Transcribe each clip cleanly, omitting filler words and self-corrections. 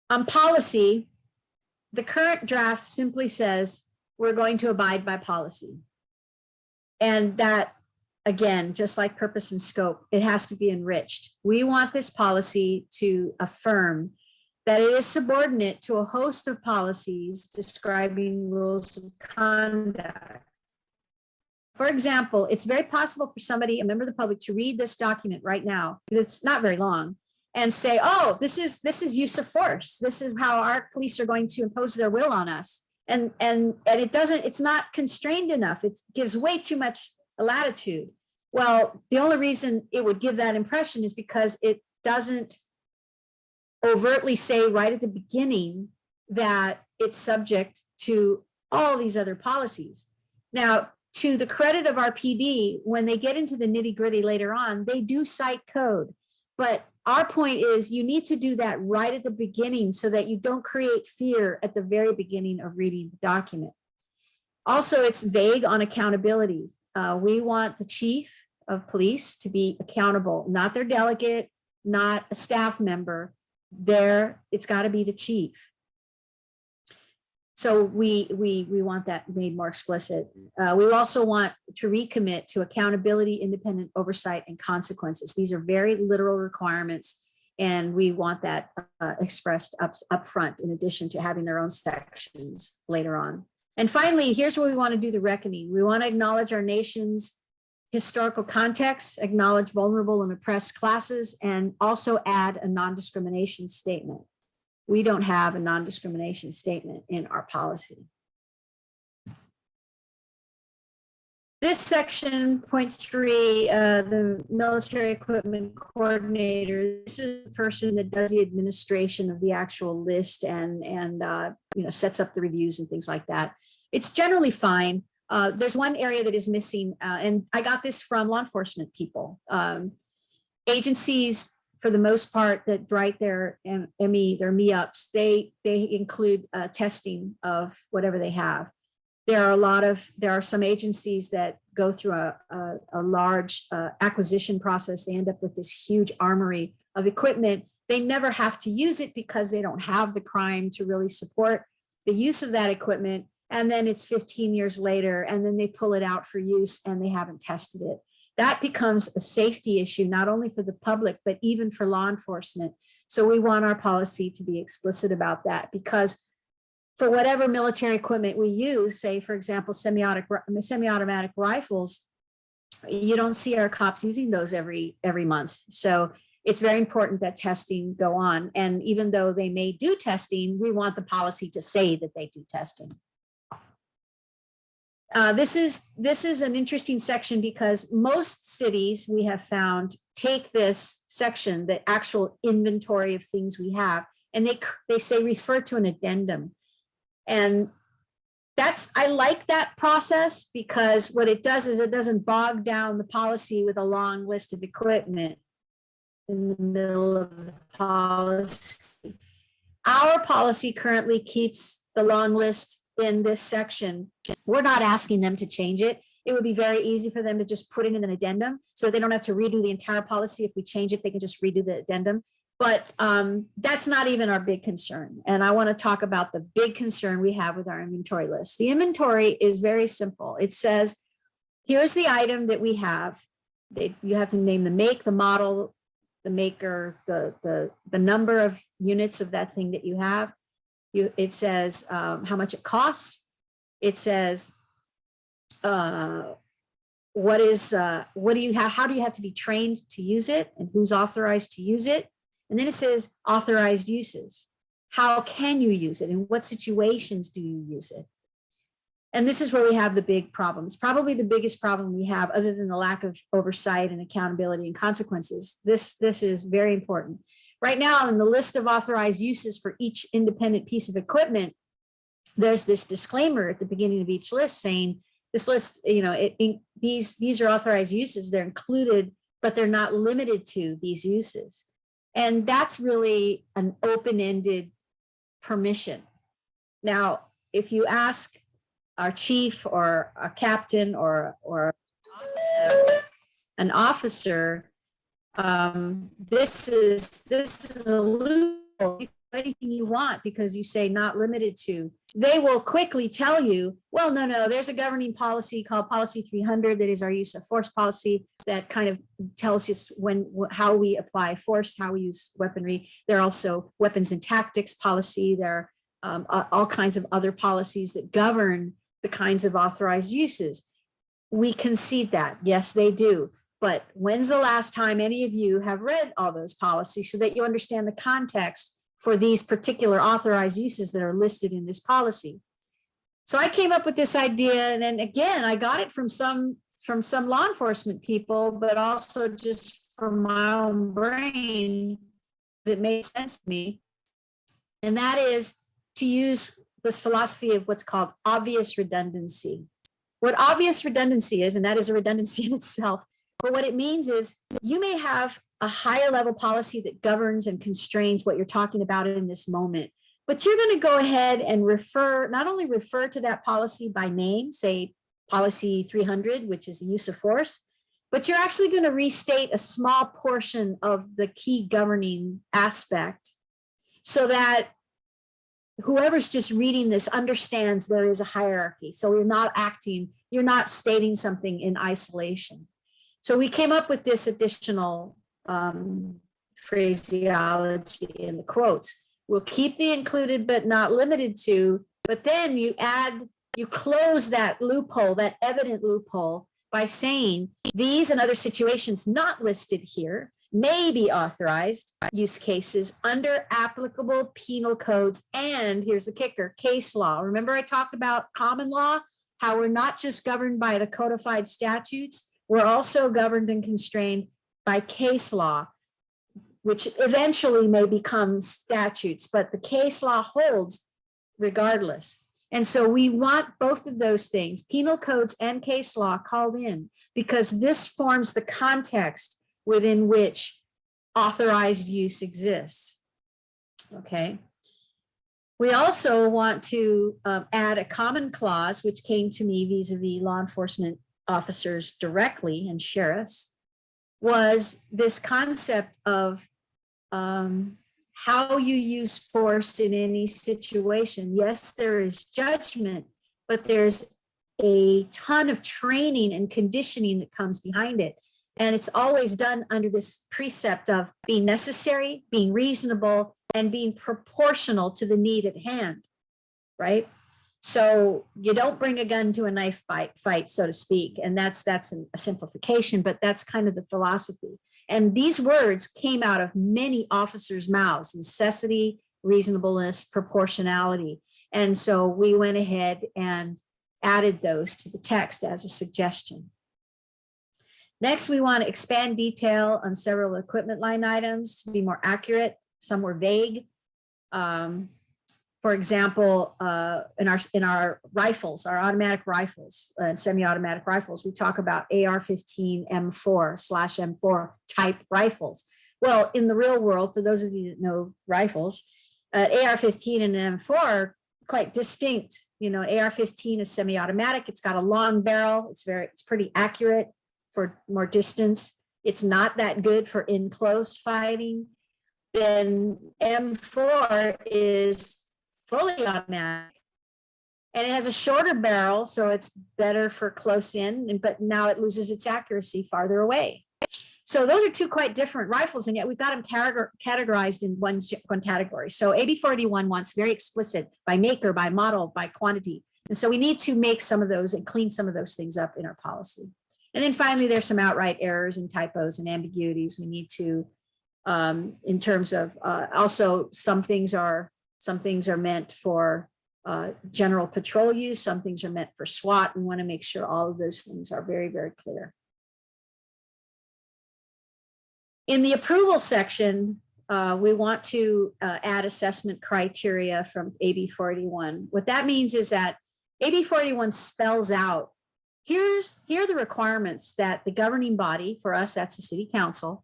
On policy, the current draft simply says we're going to abide by policy. And that, again, just like purpose and scope, it has to be enriched. We want this policy to affirm that it is subordinate to a host of policies describing rules of conduct. For example, it's very possible for somebody, a member of the public, to read this document right now, because it's not very long, and say, oh, this is use of force. This is how our police are going to impose their will on us. And it's not constrained enough. It gives way too much latitude. Well, the only reason it would give that impression is because it doesn't overtly say right at the beginning that it's subject to all these other policies. Now, to the credit of our PD, when they get into the nitty-gritty later on, they do cite code. But our point is you need to do that right at the beginning so that you don't create fear at the very beginning of reading the document. Also, it's vague on accountability. We want the chief of police to be accountable, not their delegate, not a staff member. It's got to be the chief. So we want that made more explicit. We also want to recommit to accountability, independent oversight, and consequences. These are very literal requirements, and we want that expressed up front, in addition to having their own sections later on. And finally, here's where we want to do the reckoning. We want to acknowledge our nation's historical context, acknowledge vulnerable and oppressed classes, and also add a non-discrimination statement. We don't have a non-discrimination statement in our policy. This section, point 3, the military equipment coordinator, this is the person that does the administration of the actual list and sets up the reviews and things like that. It's generally fine. There's one area that is missing, and I got this from law enforcement people. Agencies, for the most part, that write their MEUPs, they include testing of whatever they have. There are some agencies that go through a large acquisition process. They end up with this huge armory of equipment. They never have to use it because they don't have the crime to really support the use of that equipment. And then it's 15 years later, and then they pull it out for use and they haven't tested it. That becomes a safety issue, not only for the public, but even for law enforcement. So we want our policy to be explicit about that, because for whatever military equipment we use, say, for example, semi-automatic rifles, you don't see our cops using those every month. So it's very important that testing go on. And even though they may do testing, we want the policy to say that they do testing. This is an interesting section because most cities, we have found, take this section, the actual inventory of things we have, and they say refer to an addendum. And I like that process, because what it does is it doesn't bog down the policy with a long list of equipment in the middle of the policy. Our policy currently keeps the long list in this section. We're not asking them to change it. It would be very easy for them to just put it in an addendum, so they don't have to redo the entire policy. If we change it, they can just redo the addendum. But that's not even our big concern. And I want to talk about the big concern we have with our inventory list. The inventory is very simple. It says, here's the item that we have. You have to name the make, the model, the maker, the number of units of that thing that you have. It says how much it costs. It says what do you have? How do you have to be trained to use it, and who's authorized to use it? And then it says authorized uses. How can you use it? In what situations do you use it? And this is where we have the big problems. Probably the biggest problem we have, other than the lack of oversight and accountability and consequences. This is very important. Right now, in the list of authorized uses for each independent piece of equipment, there's this disclaimer at the beginning of each list saying, this list, these are authorized uses, they're included, but they're not limited to these uses. And that's really an open-ended permission. Now, if you ask our chief or a captain or an officer, this is a loophole, anything you want because you say not limited to, they will quickly tell you, well, no, there's a governing policy called Policy 300 that is our use of force policy that kind of tells us how we apply force, how we use weaponry. There are also weapons and tactics policy. There are all kinds of other policies that govern the kinds of authorized uses. We concede that, yes, they do. But when's the last time any of you have read all those policies so that you understand the context for these particular authorized uses that are listed in this policy? So I came up with this idea, and then again, I got it from some law enforcement people, but also just from my own brain. It made sense to me. And that is to use this philosophy of what's called obvious redundancy. What obvious redundancy is, and that is a redundancy in itself, but what it means is you may have a higher level policy that governs and constrains what you're talking about in this moment, but you're going to go ahead and not only refer to that policy by name, say Policy 300, which is the use of force, but you're actually going to restate a small portion of the key governing aspect so that whoever's just reading this understands there is a hierarchy. So you're not stating something in isolation. So we came up with this additional phraseology in the quotes. We'll keep the included but not limited to, but then you close that loophole, that evident loophole, by saying these and other situations not listed here may be authorized use cases under applicable penal codes. And here's the kicker, case law. Remember I talked about common law, how we're not just governed by the codified statutes, we're also governed and constrained by case law, which eventually may become statutes, but the case law holds regardless. And so we want both of those things, penal codes and case law, called in, because this forms the context within which authorized use exists. Okay. We also want to add a common clause, which came to me vis-a-vis law enforcement officers directly and sheriffs, was this concept of how you use force in any situation. Yes, there is judgment, but there's a ton of training and conditioning that comes behind it. And it's always done under this precept of being necessary, being reasonable, and being proportional to the need at hand, right? So you don't bring a gun to a knife fight, so to speak. And that's a simplification, but that's kind of the philosophy. And these words came out of many officers' mouths: necessity, reasonableness, proportionality. And so we went ahead and added those to the text as a suggestion. Next, we want to expand detail on several equipment line items to be more accurate. Some were vague. For example, in our rifles, our automatic rifles and semi-automatic rifles, we talk about AR-15 M4/M4 type rifles. Well, in the real world, for those of you that know rifles, AR-15 and M4 are quite distinct. You know, AR-15 is semi-automatic. It's got a long barrel. It's pretty accurate for more distance. It's not that good for in close fighting. Then M4 is fully automatic, and it has a shorter barrel, so it's better for close in, but now it loses its accuracy farther away. So those are two quite different rifles, and yet we've got them categorized in one category. So AB 481 wants very explicit by maker, by model, by quantity. And so we need to make some of those and clean some of those things up in our policy. And then finally, there's some outright errors and typos and ambiguities we need to, in terms of also some things are meant for general patrol use. Some things are meant for SWAT. We want to make sure all of those things are very, very clear. In the approval section, we want to add assessment criteria from AB 481. What that means is that AB 481 spells out, here are the requirements that the governing body, for us, that's the city council,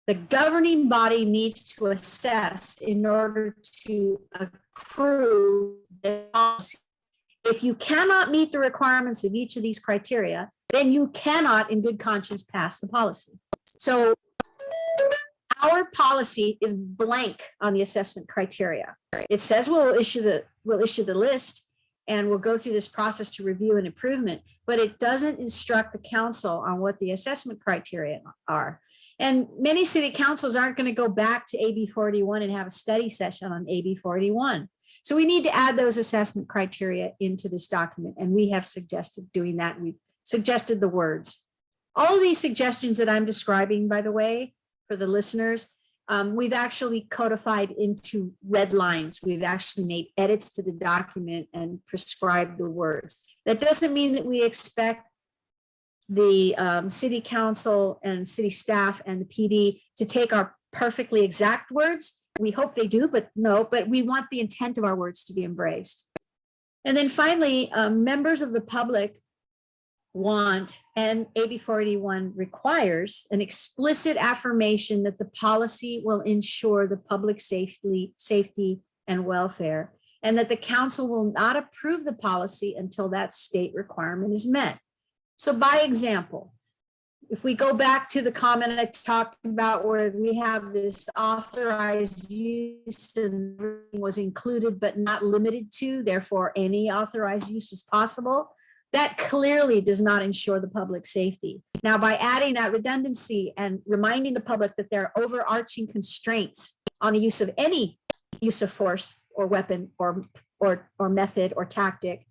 the governing body needs to assess in order to approve the policy. If you cannot meet the requirements of each of these criteria, then you cannot in good conscience pass the policy. So our policy is blank on the assessment criteria. It says we'll issue the list and we'll go through this process to review an improvement, but it doesn't instruct the council on what the assessment criteria are. And many city councils aren't going to go back to AB 41 and have a study session on AB 41. So we need to add those assessment criteria into this document, and we have suggested doing that. We've suggested the words. All of these suggestions that I'm describing, by the way, for the listeners, we've actually codified into red lines. We've actually made edits to the document and prescribed the words. That doesn't mean that we expect the city council and city staff and the PD to take our perfectly exact words. We hope they do, but we want the intent of our words to be embraced. And then finally, members of the public want, and AB 481 requires, an explicit affirmation that the policy will ensure the public safety and welfare, and that the council will not approve the policy until that state requirement is met. So by example, if we go back to the comment I talked about where we have this authorized use and was included but not limited to, therefore any authorized use was possible, that clearly does not ensure the public safety. Now, by adding that redundancy and reminding the public that there are overarching constraints on the use of any use of force or weapon or method or tactic,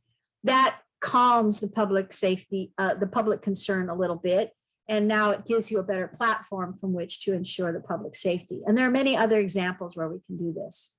that calms the public safety, the public concern a little bit. And now it gives you a better platform from which to ensure the public safety. And there are many other examples where we can do this.